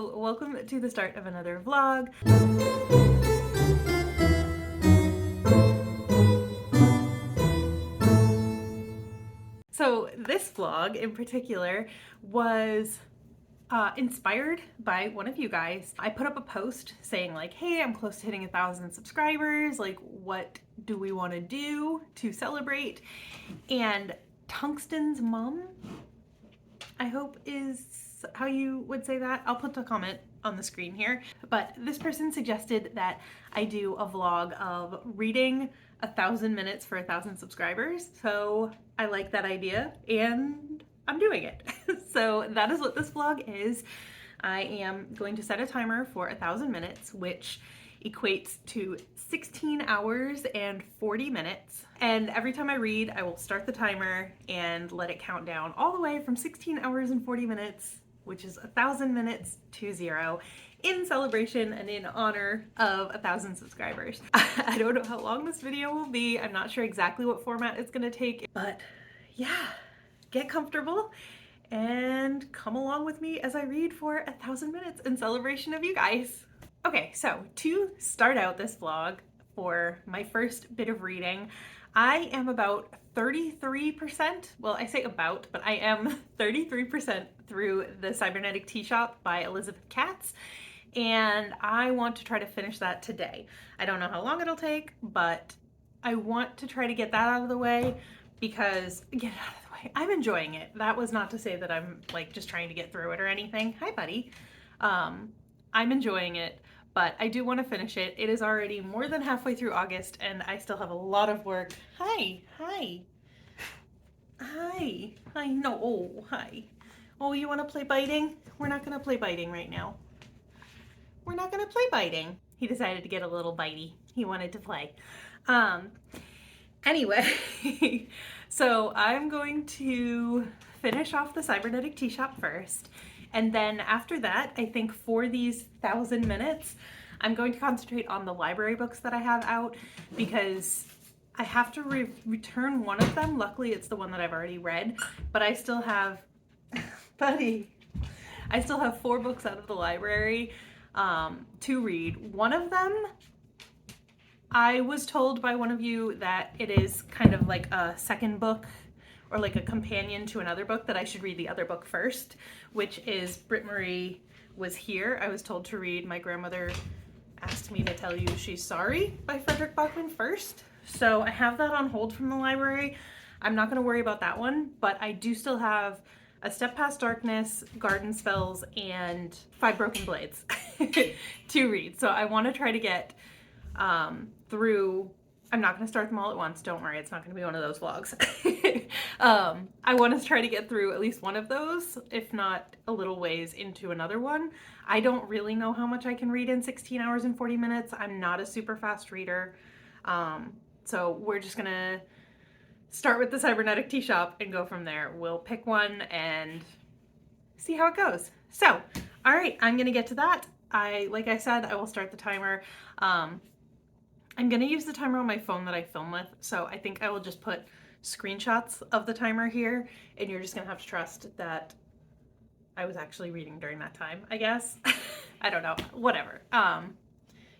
Well, welcome to the start of another vlog. So this vlog in particular was inspired by one of you guys. I put up a post saying like, hey, I'm close to hitting 1,000 subscribers. Like, what do we want to do to celebrate? And Tungsten's mom, I hope is how you would say that. I'll put the comment on the screen here. But this person suggested that I do a vlog of reading 1,000 minutes for 1,000 subscribers. So I like that idea and I'm doing it. So that is what this vlog is. I am going to set a timer for 1,000 minutes, which equates to 16 hours and 40 minutes. And every time I read, I will start the timer and let it count down all the way from 16 hours and 40 minutes, which is 1,000 minutes to 0, in celebration and in honor of 1,000 subscribers. I don't know how long this video will be. I'm not sure exactly what format it's gonna take, but yeah, get comfortable and come along with me as I read for 1,000 minutes in celebration of you guys. Okay, so to start out this vlog for my first bit of reading, I am about 33%, well, I say about, but I am 33% through The Cybernetic Tea Shop by Elizabeth Katz, and I want to try to finish that today. I don't know how long it'll take, but I want to try to get that out of the way because, get it out of the way, I'm enjoying it. That was not to say that I'm like just trying to get through it or anything. Hi, buddy. I'm enjoying it, but I do want to finish it. It is already more than halfway through August and I still have a lot of work. Hi, hi, hi, hi, no, oh, hi. Oh, you want to play biting? We're not going to play biting right now. We're not going to play biting. He decided to get a little bitey. He wanted to play. Anyway, so I'm going to finish off the Cybernetic Tea Shop first. And then after that, I think for these 1,000 minutes, I'm going to concentrate on the library books that I have out because I have to return one of them. Luckily, it's the one that I've already read, but I still have, buddy, I still have 4 books out of the library to read. One of them, I was told by one of you that it is kind of like a second book or like a companion to another book, that I should read the other book first, which is Britt Marie Was Here. I was told to read My Grandmother Asked Me to Tell You She's Sorry by Frederick Backman first. So I have that on hold from the library. I'm not going to worry about that one, but I do still have A Step Past Darkness, Garden Spells, and 5 Broken Blades to read. So I want to try to get through. I'm not going to start them all at once. Don't worry, it's not going to be one of those vlogs. I want to try to get through at least one of those, if not a little ways into another one. I don't really know how much I can read in 16 hours and 40 minutes. I'm not a super fast reader. So we're just going to start with the Cybernetic Tea Shop and go from there. We'll pick one and see how it goes. So, all right, I'm going to get to that. Like I said, I will start the timer. I'm going to use the timer on my phone that I film with, so I think I will just put screenshots of the timer here, and you're just going to have to trust that I was actually reading during that time, I guess. I don't know, whatever.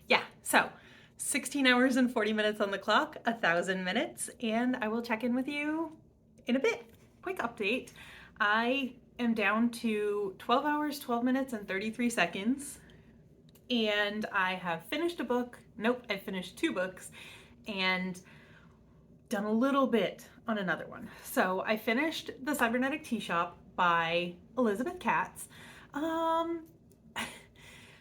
Yeah, so 16 hours and 40 minutes on the clock, 1,000 minutes, and I will check in with you in a bit. Quick update. I am down to 12 hours, 12 minutes, and 33 seconds. And I have finished a book. Nope, I've finished 2 books and done a little bit on another one. So I finished The Cybernetic Tea Shop by Elizabeth Katz.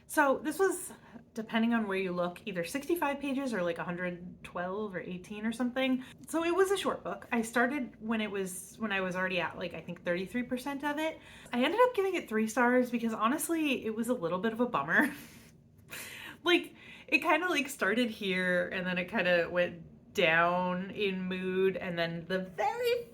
So this was, depending on where you look, either 65 pages or like 112 or 18 or something. So it was a short book. I started when I was already at like, I think 33% of it. I ended up giving it 3 stars because honestly, it was a little bit of a bummer. Like, it kind of like started here and then it kind of went down in mood, and then the very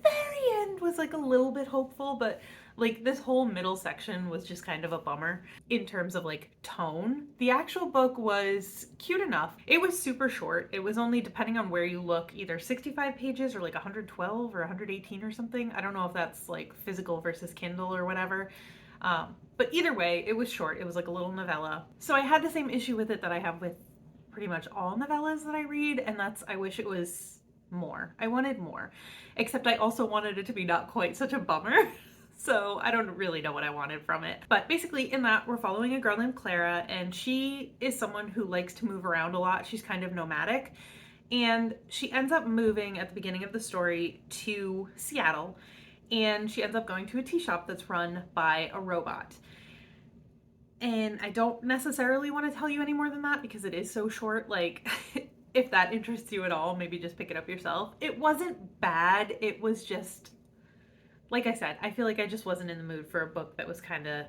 end was like a little bit hopeful, but like this whole middle section was just kind of a bummer in terms of like tone. The actual book was cute enough. It was super short. It was only, depending on where you look, either 65 pages or like 112 or 118 or something. I don't know if that's like physical versus Kindle or whatever. But either way, it was short. It was like a little novella. So I had the same issue with it that I have with pretty much all novellas that I read, and that's I wish it was more. I wanted more. Except I also wanted it to be not quite such a bummer. So I don't really know what I wanted from it. But basically in that, we're following a girl named Clara, and she is someone who likes to move around a lot. She's kind of nomadic. And she ends up moving at the beginning of the story to Seattle. And she ends up going to a tea shop that's run by a robot. And I don't necessarily want to tell you any more than that because it is so short. Like, if that interests you at all, maybe just pick it up yourself. It wasn't bad. It was just, like I said, I feel like I just wasn't in the mood for a book that was kind of,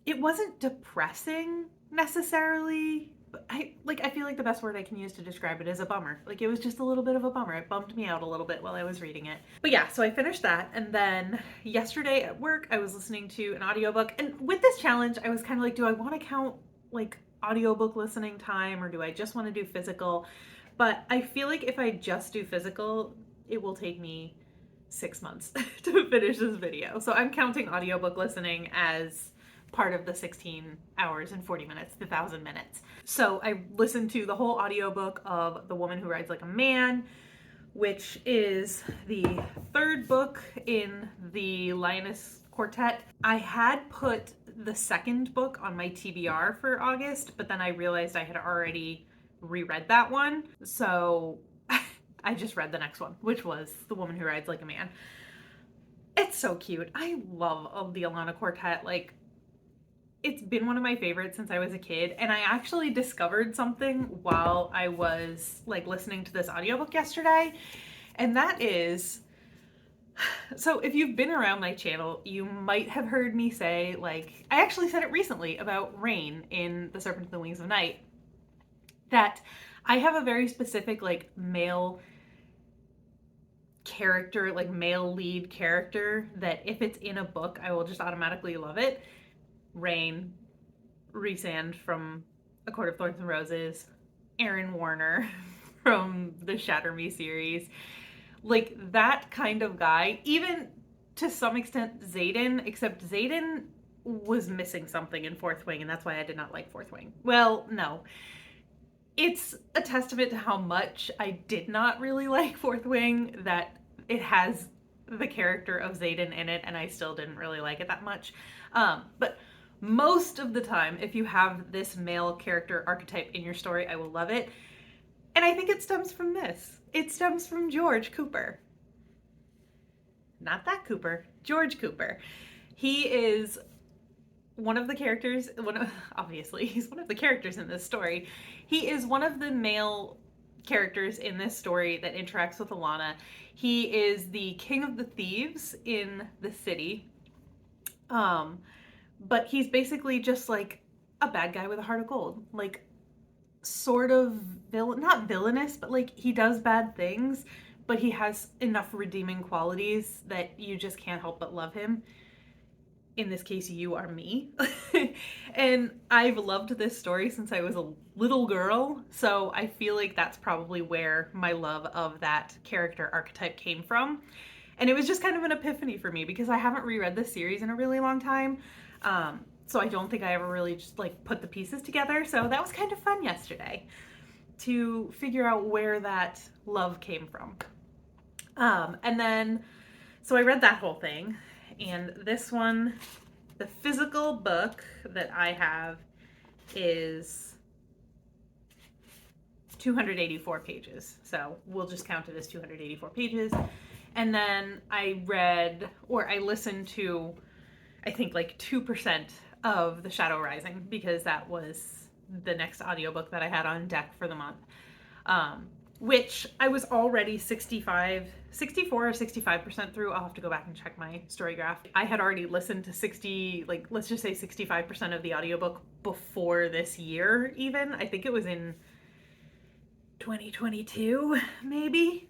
it wasn't depressing necessarily, but I feel like the best word I can use to describe it is a bummer. Like, it was just a little bit of a bummer. It bummed me out a little bit while I was reading it. But yeah, so I finished that, and then yesterday at work I was listening to an audiobook, and with this challenge I was kind of like, do I want to count like audiobook listening time, or do I just want to do physical? But I feel like if I just do physical, it will take me 6 months to finish this video. So I'm counting audiobook listening as part of the 16 hours and 40 minutes, the 1,000 minutes. So I listened to the whole audiobook of The Woman Who Rides Like a Man, which is the third book in the Lioness Quartet. I had put the second book on my TBR for August, but then I realized I had already reread that one. So I just read the next one, which was The Woman Who Rides Like a Man. It's so cute. I love the Alana Quartet. Like, it's been one of my favorites since I was a kid, and I actually discovered something while I was like listening to this audiobook yesterday, and that is, so if you've been around my channel, you might have heard me say, like, I actually said it recently about Rain in The Serpent and the Wings of Night, that I have a very specific like male character, like male lead character, that if it's in a book, I will just automatically love it. Rain, Rhysand from A Court of Thorns and Roses, Aaron Warner from the Shatter Me series, like that kind of guy. Even to some extent Xaden, except Xaden was missing something in Fourth Wing, and that's why I did not like Fourth Wing. Well, no. It's a testament to how much I did not really like Fourth Wing that it has the character of Xaden in it, and I still didn't really like it that much. But most of the time, if you have this male character archetype in your story, I will love it. And I think it stems from this. It stems from George Cooper. Not that Cooper, George Cooper. He is one of the characters, obviously, he's one of the characters in this story. He is one of the male characters in this story that interacts with Alana. He is the king of the thieves in the city. But he's basically just like a bad guy with a heart of gold. Like, sort of not villainous, but like he does bad things, but he has enough redeeming qualities that you just can't help but love him. In this case, you are me. And I've loved this story since I was a little girl, so I feel like that's probably where my love of that character archetype came from. And it was just kind of an epiphany for me because I haven't reread this series in a really long time. So I don't think I ever really just like put the pieces together. So that was kind of fun yesterday to figure out where that love came from. And then, so I read that whole thing, and this one, the physical book that I have is 284 pages. So we'll just count it as 284 pages. And then I read, or I listened to, I think like 2% of The Shadow Rising, because that was the next audiobook that I had on deck for the month. Which I was already 64 or 65% through. I'll have to go back and check my story graph. I had already listened to let's just say 65% of the audiobook before this year even. I think it was in 2022, maybe.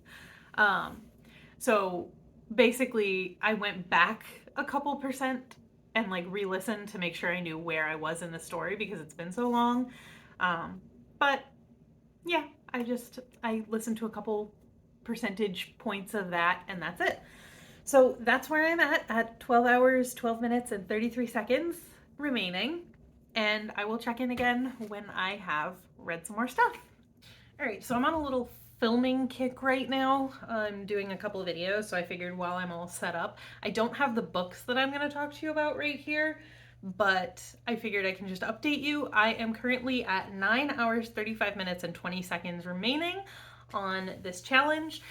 So basically I went back a couple percent and like re-listened to make sure I knew where I was in the story because it's been so long. But yeah, I listened to a couple percentage points of that, and that's it. So that's where I'm at 12 hours, 12 minutes, and 33 seconds remaining. And I will check in again when I have read some more stuff. All right, so I'm on a little filming kick right now. I'm doing a couple of videos, so I figured while I'm all set up, I don't have the books that I'm going to talk to you about right here, but I figured I can just update you. I am currently at 9 hours, 35 minutes, and 20 seconds remaining on this challenge.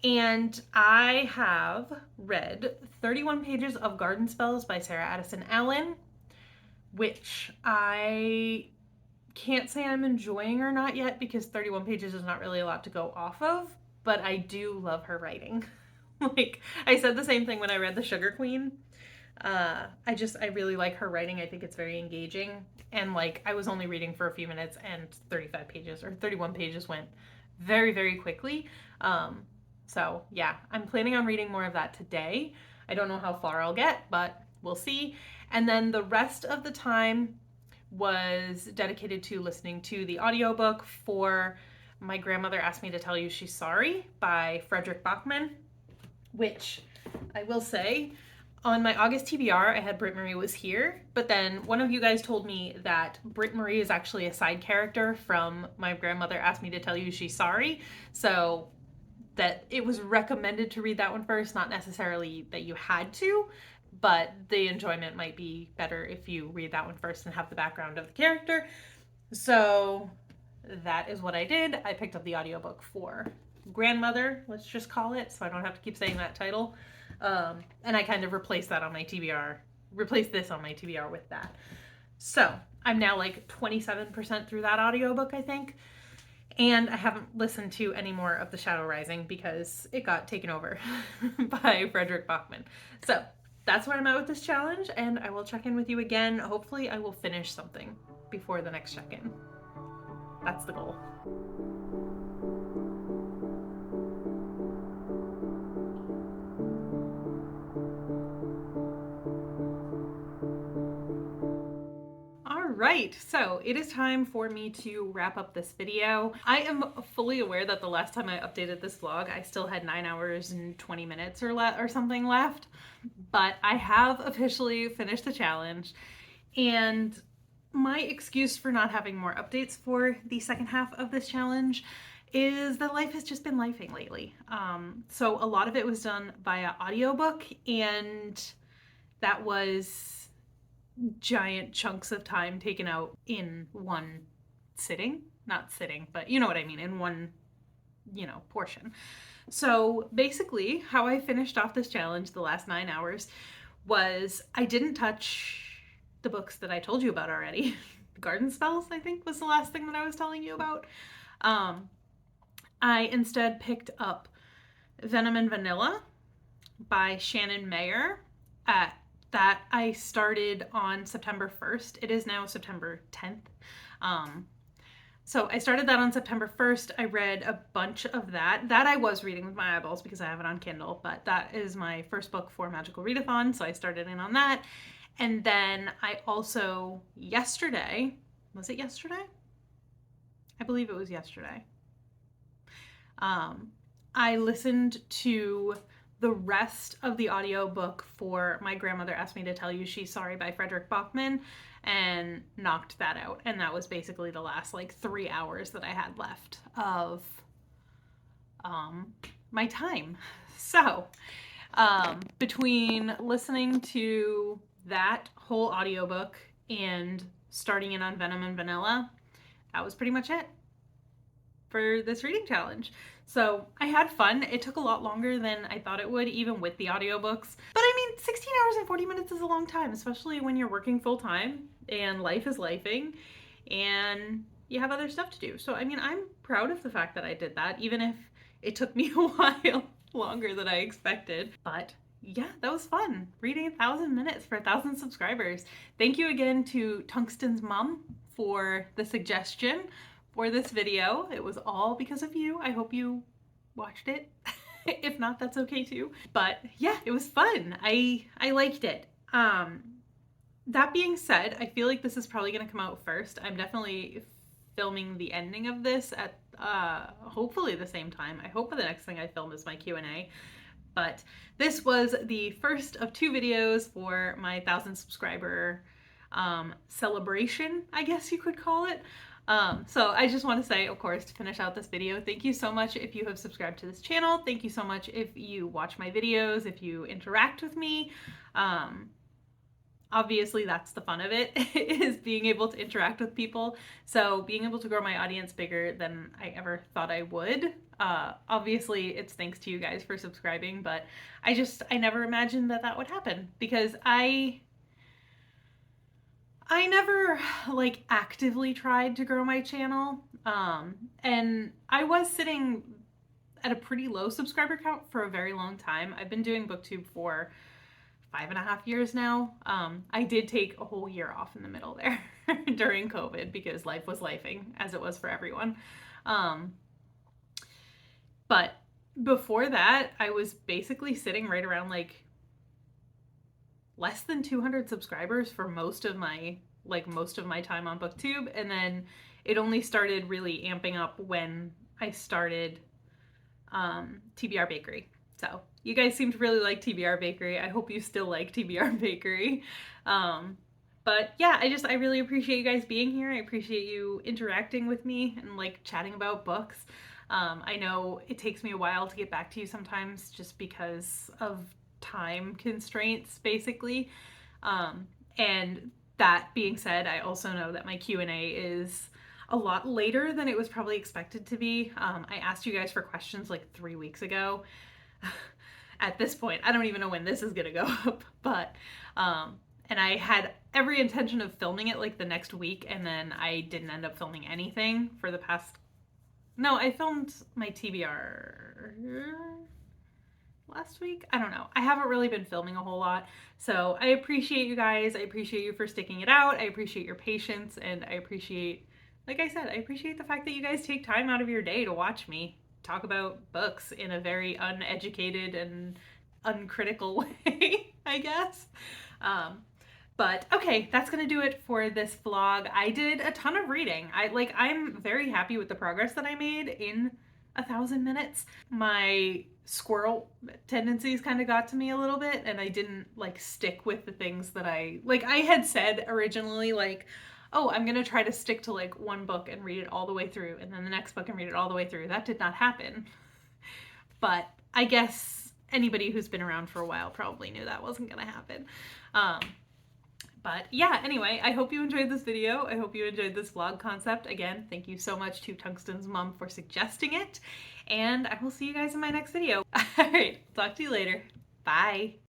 And I have read 31 pages of Garden Spells by Sarah Addison Allen, which I can't say I'm enjoying or not yet because 31 pages is not really a lot to go off of, but I do love her writing. Like, I said the same thing when I read The Sugar Queen. I really like her writing. I think it's very engaging. And like, I was only reading for a few minutes and 35 pages or 31 pages went very, very quickly. So yeah, I'm planning on reading more of that today. I don't know how far I'll get, but we'll see. And then the rest of the time was dedicated to listening to the audiobook for My Grandmother Asked Me to Tell You She's Sorry by Fredrik Backman, which I will say, on my August TBR, I had Britt Marie Was Here, but then one of you guys told me that Britt Marie is actually a side character from My Grandmother Asked Me to Tell You She's Sorry, so that it was recommended to read that one first, not necessarily that you had to, but the enjoyment might be better if you read that one first and have the background of the character. So that is what I did. I picked up the audiobook for Grandmother, let's just call it, so I don't have to keep saying that title. And I kind of replaced this on my TBR with that. So I'm now like 27% through that audiobook, I think. And I haven't listened to any more of The Shadow Rising because it got taken over by Fredrik Backman. So that's where I'm at with this challenge, and I will check in with you again. Hopefully I will finish something before the next check-in. That's the goal. Right, so it is time for me to wrap up this video. I am fully aware that the last time I updated this vlog, I still had 9 hours and 20 minutes or something left, but I have officially finished the challenge, and my excuse for not having more updates for the second half of this challenge is that life has just been lifing lately. So a lot of it was done via audiobook, and that was giant chunks of time taken out in one sitting. Not sitting, but you know what I mean, in one, portion. So basically, how I finished off this challenge the last 9 hours was I didn't touch the books that I told you about already. Garden Spells, I think, was the last thing that I was telling you about. I instead picked up Venom and Vanilla by Shannon Mayer. That I started on September 1st. It is now September 10th. So I started that on September 1st. I read a bunch of that. That I was reading with my eyeballs because I have it on Kindle, but that is my first book for Magical Readathon, so I started in on that. And then I also, yesterday, was it yesterday? I believe it was yesterday. I listened to the rest of the audiobook for My Grandmother Asked Me to Tell You She's Sorry by Fredrik Backman and knocked that out. And that was basically the last 3 hours that I had left of my time. So between listening to that whole audiobook and starting in on Venom and Vanilla, that was pretty much it for this reading challenge. So I had fun. It took a lot longer than I thought it would, even with the audiobooks. But I mean, 16 hours and 40 minutes is a long time, especially when you're working full time and life is lifing and you have other stuff to do. So, I mean, I'm proud of the fact that I did that, even if it took me a while longer than I expected. But yeah, that was fun. Reading 1,000 minutes for 1,000 subscribers. Thank you again to Tungsten's mom for the suggestion for this video. It was all because of you. I hope you watched it. If not, that's okay too. But yeah, it was fun. I liked it. That being said, I feel like this is probably gonna come out first. I'm definitely filming the ending of this at hopefully the same time. I hope the next thing I film is my Q&A. But this was the first of 2 videos for my 1,000 subscriber celebration, I guess you could call it. So I just want to say, of course, to finish out this video, thank you so much if you have subscribed to this channel. Thank you so much if you watch my videos, if you interact with me. Obviously that's the fun of it, is being able to interact with people. So being able to grow my audience bigger than I ever thought I would. Obviously it's thanks to you guys for subscribing, but I never imagined that that would happen, because I never like actively tried to grow my channel. And I was sitting at a pretty low subscriber count for a very long time. I've been doing BookTube for 5.5 years now. I did take a whole year off in the middle there during COVID, because life was lifing, as it was for everyone. But before that, I was basically sitting right around like less than 200 subscribers for most of my time on BookTube, and then it only started really amping up when I started TBR Bakery. So you guys seem to really like TBR Bakery. I hope you still like TBR Bakery. But yeah, I really appreciate you guys being here. I appreciate you interacting with me and like chatting about books. I know it takes me a while to get back to you sometimes, just because of time constraints, basically. And that being said, I also know that my Q&A is a lot later than it was probably expected to be. I asked you guys for questions like 3 weeks ago. At this point, I don't even know when this is gonna go up, but and I had every intention of filming it like the next week, and then I didn't end up filming anything for the past... No, I filmed my TBR last week? I don't know. I haven't really been filming a whole lot, so I appreciate you guys. I appreciate you for sticking it out. I appreciate your patience, and I appreciate, like I said, I appreciate the fact that you guys take time out of your day to watch me talk about books in a very uneducated and uncritical way, I guess. But okay, that's gonna do it for this vlog. I did a ton of reading. I'm very happy with the progress that I made in 1,000 minutes. My squirrel tendencies kind of got to me a little bit, and I didn't like stick with the things that I had said originally, like, oh, I'm gonna try to stick to like one book and read it all the way through, and then the next book and read it all the way through. That did not happen. But I guess anybody who's been around for a while probably knew that wasn't gonna happen. But yeah, anyway, I hope you enjoyed this video. I hope you enjoyed this vlog concept. Again, thank you so much to Tungsten's mom for suggesting it, and I will see you guys in my next video. All right, talk to you later. Bye.